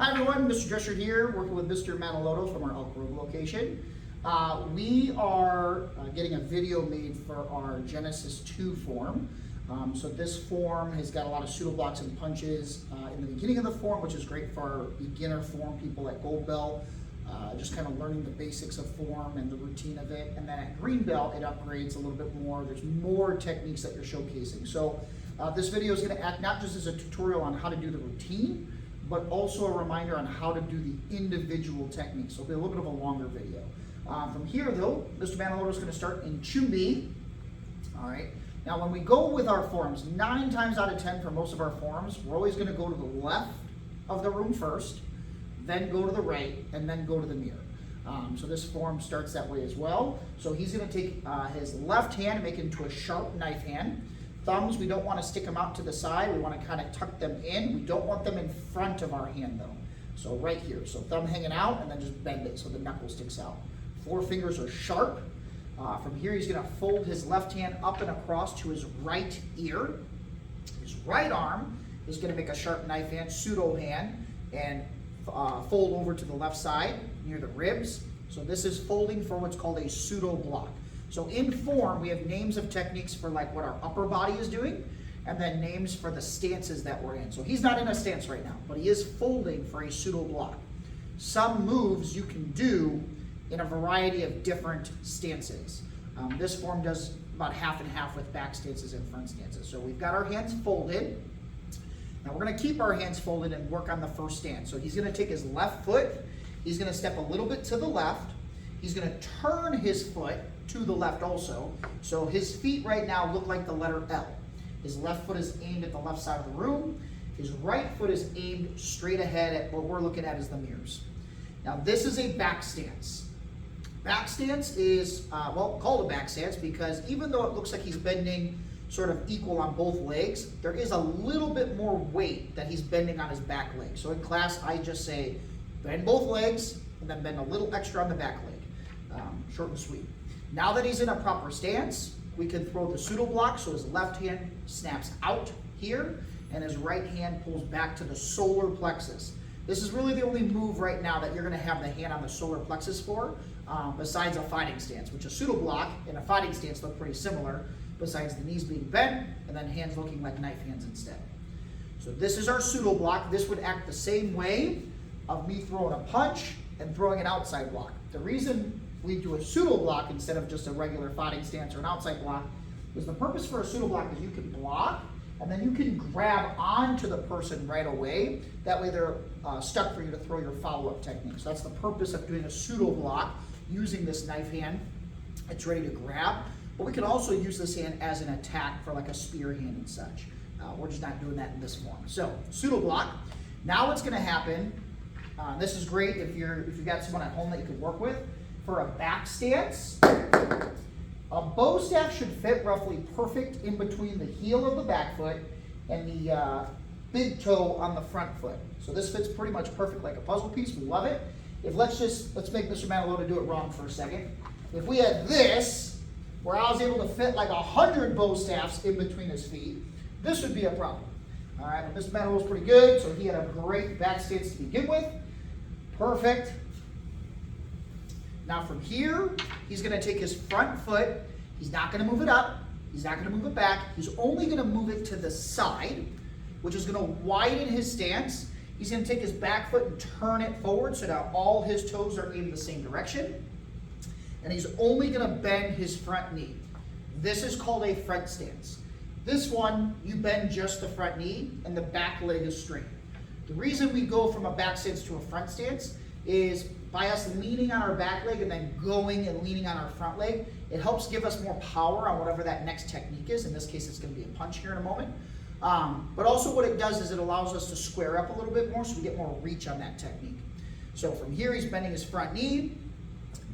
Hi everyone, Mr. Drescher here, working with Mr. Manaloto from our Elk Grove location. We are getting a video made for our Genesis 2 form. So this form has got a lot of pseudo blocks and punches in the beginning of the form, which is great for our beginner form people at Gold Belt, just kind of learning the basics of form and the routine of it. And then at Green Belt, it upgrades a little bit more. There's more techniques that you're showcasing. So this video is going to act not just as a tutorial on how to do the routine, but also a reminder on how to do the individual techniques. So it'll be a little bit of a longer video. From here though, Mr. Manaloto is going to start in Chumbi. All right. Now when we go with our forms, 9 times out of 10 for most of our forms, we're always going to go to the left of the room first, then go to the right, and then go to the mirror. So this form starts that way as well. So he's going to take his left hand and make it into a sharp knife hand. Thumbs, we don't want to stick them out to the side. We want to kind of tuck them in. We don't want them in front of our hand though. So right here. So thumb hanging out and then just bend it so the knuckle sticks out. 4 fingers are sharp. From here, he's going to fold his left hand up and across to his right ear. His right arm is going to make a sharp knife hand, pseudo hand, and fold over to the left side near the ribs. So this is folding for what's called a pseudo block. So in form, we have names of techniques for like what our upper body is doing, and then names for the stances that we're in. So he's not in a stance right now, but he is folding for a pseudo block. Some moves you can do in a variety of different stances. This form does about half and half with back stances and front stances. So we've got our hands folded. Now we're gonna keep our hands folded and work on the first stance. So he's gonna take his left foot, he's gonna step a little bit to the left, he's gonna turn his foot to the left also. So his feet right now look like the letter L. His left foot is aimed at the left side of the room. His right foot is aimed straight ahead at what we're looking at as the mirrors. Now this is a back stance. Back stance is, called a back stance because even though it looks like he's bending sort of equal on both legs, there is a little bit more weight that he's bending on his back leg. So in class, I just say bend both legs and then bend a little extra on the back leg. Short and sweet. Now that he's in a proper stance, we can throw the pseudo block, so his left hand snaps out here, and his right hand pulls back to the solar plexus. This is really the only move right now that you're going to have the hand on the solar plexus for, besides a fighting stance, which a pseudo block and a fighting stance look pretty similar, besides the knees being bent, and then hands looking like knife hands instead. So this is our pseudo block. This would act the same way of me throwing a punch and throwing an outside block. The reason we do a pseudo block instead of just a regular fighting stance or an outside block is the purpose for a pseudo block is you can block and then you can grab onto the person right away. That way they're stuck for you to throw your follow-up technique. So that's the purpose of doing a pseudo block using this knife hand. It's ready to grab, but we can also use this hand as an attack for like a spear hand and such. We're just not doing that in this form. So pseudo block. Now what's going to happen? This is great if you've got someone at home that you could work with. For a back stance, a bow staff should fit roughly perfect in between the heel of the back foot and the big toe on the front foot. So this fits pretty much perfect like a puzzle piece. We love it. Let's make Mr. Manaloto do it wrong for a second. If we had this, where I was able to fit like 100 bow staffs in between his feet, this would be a problem. All right, but Mr. Manaloto's pretty good, so he had a great back stance to begin with. Perfect. Now from here, he's going to take his front foot. He's not going to move it up. He's not going to move it back. He's only going to move it to the side, which is going to widen his stance. He's going to take his back foot and turn it forward so now all his toes are aimed the same direction. And he's only going to bend his front knee. This is called a front stance. This one, you bend just the front knee and the back leg is straight. The reason we go from a back stance to a front stance is by us leaning on our back leg and then going and leaning on our front leg, it helps give us more power on whatever that next technique is. In this case, it's going to be a punch here in a moment. But also what it does is it allows us to square up a little bit more so we get more reach on that technique. So from here, he's bending his front knee.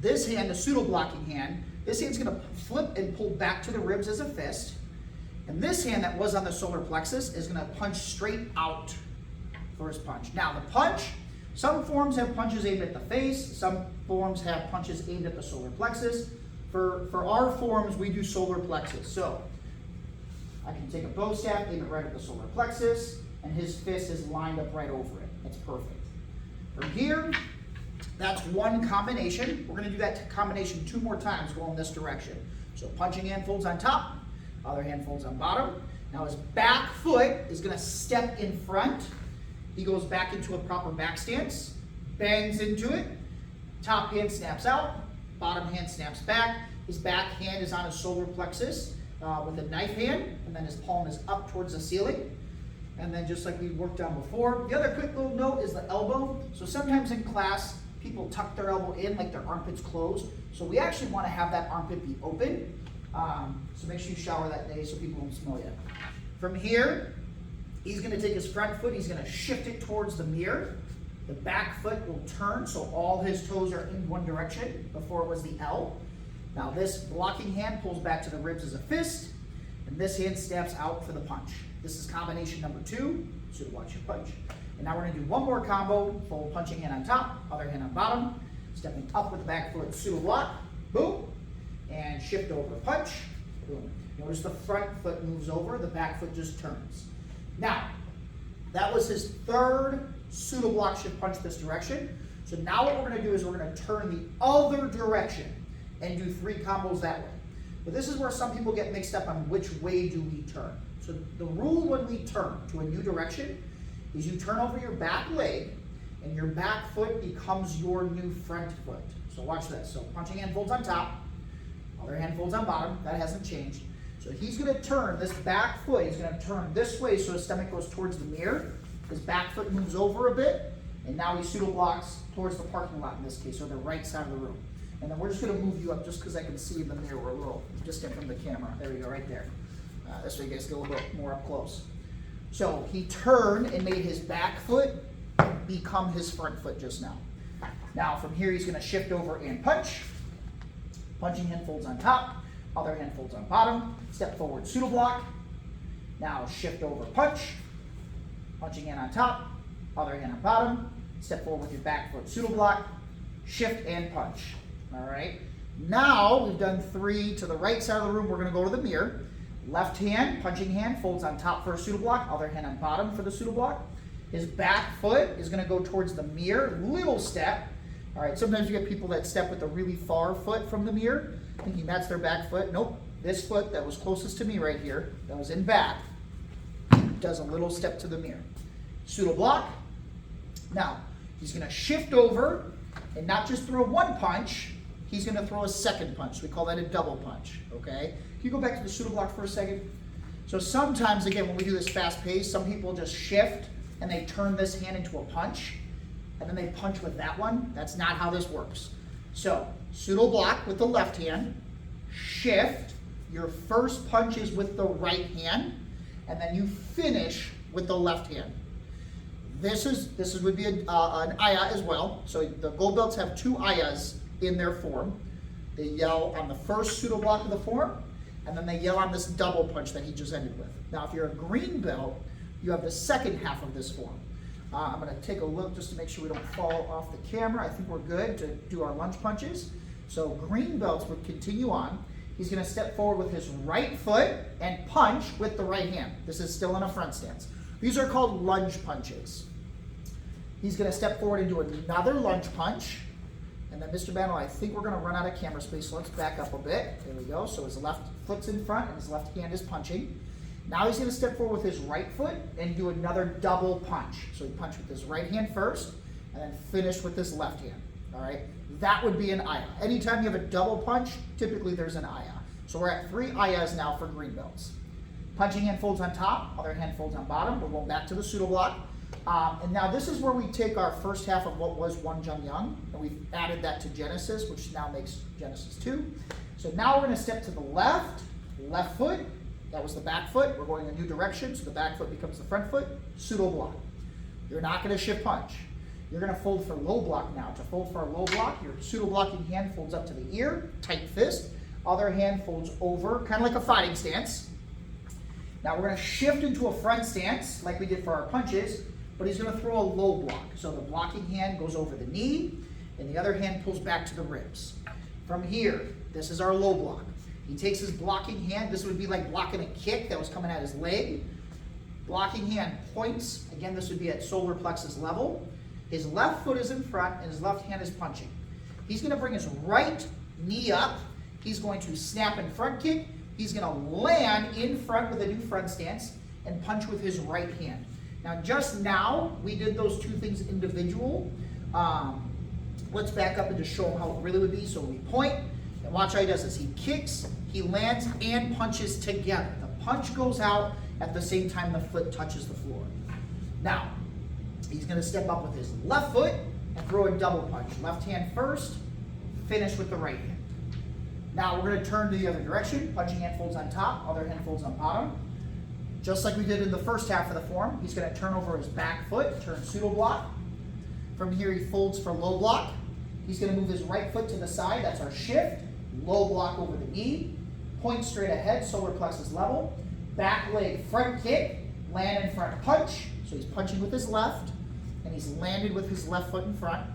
This hand, the pseudo blocking hand, this hand's going to flip and pull back to the ribs as a fist. And this hand that was on the solar plexus is going to punch straight out for his punch. Now the punch, some forms have punches aimed at the face, some forms have punches aimed at the solar plexus. For our forms, we do solar plexus. So I can take a bow staff, aim it right at the solar plexus, and his fist is lined up right over it. That's perfect. From here, that's one combination. We're gonna do that combination 2 more times going this direction. So punching hand folds on top, other hand folds on bottom. Now his back foot is gonna step in front. He goes back into a proper back stance, bangs into it. Top hand snaps out, bottom hand snaps back. His back hand is on his solar plexus with a knife hand, and then his palm is up towards the ceiling. And then just like we worked on before, the other quick little note is the elbow. So sometimes in class, people tuck their elbow in like their armpit's closed. So we actually want to have that armpit be open. So make sure you shower that day so people won't smell you. From here, he's going to take his front foot, he's going to shift it towards the mirror. The back foot will turn so all his toes are in one direction. Before it was the L. Now this blocking hand pulls back to the ribs as a fist, and this hand steps out for the punch. This is combination number 2, so watch your punch. And now we're gonna do one more combo, full punching hand on top, other hand on bottom, stepping up with the back foot, pseudo block, boom, and shift over, punch, boom. Notice the front foot moves over, the back foot just turns. Now, that was his 3rd pseudo block shift punch this direction. So now what we're gonna do is we're gonna turn the other direction and do 3 combos that way. But this is where some people get mixed up on which way do we turn. So the rule when we turn to a new direction is you turn over your back leg and your back foot becomes your new front foot. So watch this. So punching hand folds on top, other hand folds on bottom. That hasn't changed. So he's gonna turn this back foot, he's gonna turn this way so his stomach goes towards the mirror. His back foot moves over a bit, and now he pseudo blocks towards the parking lot in this case, or the right side of the room. And then we're just gonna move you up just because I can see in the mirror. We're a little distant from the camera. There we go, right there. This way you guys get a little bit more up close. So he turned and made his back foot become his front foot just now. Now from here he's gonna shift over and punch. Punching hand folds on top, other hand folds on bottom. Step forward, pseudo block. Now shift over, punch. Punching hand on top, other hand on bottom. Step forward with your back foot, pseudo block. Shift and punch. All right. Now we've done 3 to the right side of the room. We're going to go to the mirror. Left hand, punching hand, folds on top for a pseudo block. Other hand on bottom for the pseudo block. His back foot is going to go towards the mirror. Little step. All right. Sometimes you get people that step with a really far foot from the mirror, thinking that's their back foot. Nope. This foot that was closest to me right here, that was in back, does a little step to the mirror. Pseudo block. Now he's going to shift over and not just throw 1 punch. He's going to throw a 2nd punch. We call that a double punch, okay? Can you go back to the pseudo block for a second? So sometimes, again, when we do this fast pace, some people just shift and they turn this hand into a punch, and then they punch with that one. That's not how this works. So pseudo block with the left hand, shift, your first punch is with the right hand, and then you finish with the left hand. This would be an aya as well. So the gold belts have 2 ayas in their form. They yell on the first pseudo block of the form, and then they yell on this double punch that he just ended with. Now, if you're a green belt, you have the 2nd half of this form. I'm going to take a look just to make sure we don't fall off the camera. I think we're good to do our lunge punches. So green belts would continue on. He's going to step forward with his right foot and punch with the right hand. This is still in a front stance. These are called lunge punches. He's going to step forward and do another lunge punch. And then Mr. Manaloto, I think we're going to run out of camera space, so let's back up a bit. There we go. So his left foot's in front and his left hand is punching. Now he's going to step forward with his right foot and do another double punch. So he punched with his right hand first and then finish with his left hand. All right? That would be an aya. Anytime you have a double punch, typically there's an aya. So we're at 3 ayas now for green belts. Punching hand folds on top, other hand folds on bottom. We're going back to the pseudo block. And now this is where we take our first half of what was one jump young, and we've added that to Genesis, which now makes Genesis 2. So now we're going to step to the left foot. That was the back foot. We're going a new direction, so the back foot becomes the front foot. Pseudo block. You're not going to shift punch. You're going to fold for low block now. To fold for a low block, your pseudo blocking hand folds up to the ear, tight fist. Other hand folds over, kind of like a fighting stance. Now we're going to shift into a front stance, like we did for our punches, but he's going to throw a low block. So the blocking hand goes over the knee, and the other hand pulls back to the ribs. From here, this is our low block. He takes his blocking hand. This would be like blocking a kick that was coming at his leg. Blocking hand points. Again, this would be at solar plexus level. His left foot is in front and his left hand is punching. He's gonna bring his right knee up. He's going to snap and front kick. He's gonna land in front with a new front stance and punch with his right hand. Now, just now, we did those two things individual. Let's back up and just show him how it really would be. So we point, and watch how he does this. He kicks, he lands, and punches together. The punch goes out at the same time the foot touches the floor. Now, he's gonna step up with his left foot and throw a double punch. Left hand first, finish with the right hand. Now we're gonna turn to the other direction. Punching hand folds on top, other hand folds on bottom. Just like we did in the first half of the form, he's gonna turn over his back foot, turn pseudo block. From here he folds for low block. He's gonna move his right foot to the side, that's our shift. Low block over the knee. Point straight ahead, solar plexus level. Back leg front kick, land in front punch. So he's punching with his left, and he's landed with his left foot in front.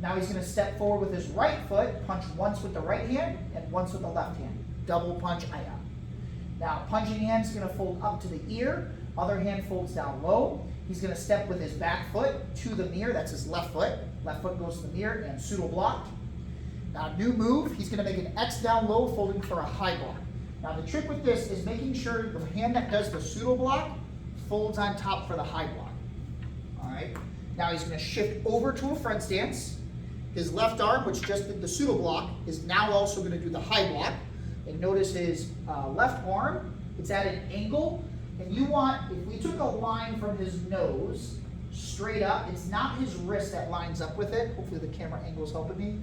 Now he's gonna step forward with his right foot, punch once with the right hand and once with the left hand. Double punch, aya. Now punching hand's gonna fold up to the ear, other hand folds down low. He's gonna step with his back foot to the mirror, that's his left foot. Left foot goes to the mirror and pseudo block. Now new move, he's gonna make an X down low, folding for a high block. Now the trick with this is making sure the hand that does the pseudo block folds on top for the high block. All right, now he's gonna shift over to a front stance. His left arm, which just did the pseudo block, is now also gonna do the high block. And notice his left arm, it's at an angle. And you want, if we took a line from his nose straight up, it's not his wrist that lines up with it. Hopefully the camera angle's helping me.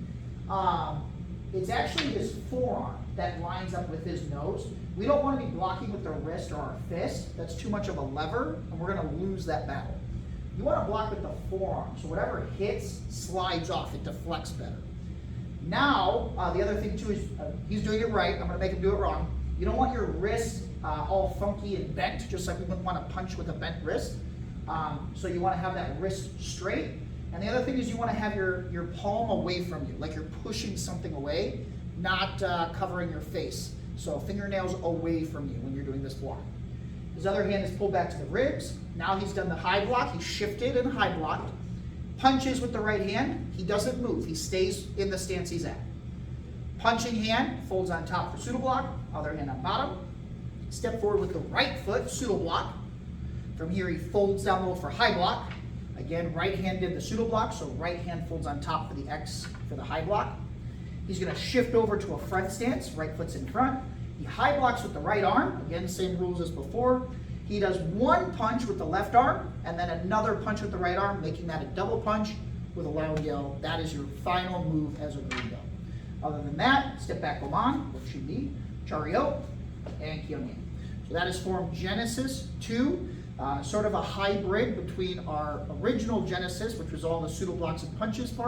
It's actually his forearm that lines up with his nose. We don't want to be blocking with the wrist or our fist. That's too much of a lever, and we're going to lose that battle. You want to block with the forearm, so whatever hits slides off. It deflects better. Now, the other thing too is, he's doing it right. I'm going to make him do it wrong. You don't want your wrist all funky and bent, just like we wouldn't want to punch with a bent wrist. So you want to have that wrist straight. And the other thing is you want to have your palm away from you, like you're pushing something away, not covering your face. So fingernails away from you when you're doing this block. His other hand is pulled back to the ribs. Now he's done the high block. He shifted and high blocked. Punches with the right hand. He doesn't move. He stays in the stance he's at. Punching hand, folds on top for pseudo block. Other hand on bottom. Step forward with the right foot, pseudo block. From here he folds down low for high block. Again, right hand did the pseudo block, so right hand folds on top for the X for the high block. He's gonna shift over to a front stance, right foot's in front. He high blocks with the right arm, again, same rules as before. He does one punch with the left arm, and then another punch with the right arm, making that a double punch with a loud yell. That is your final move as a green belt. Other than that, step back Oman, which should be Chario, and Kyonyan. So that is form Genesis 2. Sort of a hybrid between our original Genesis, which was all the pseudo blocks and punches part,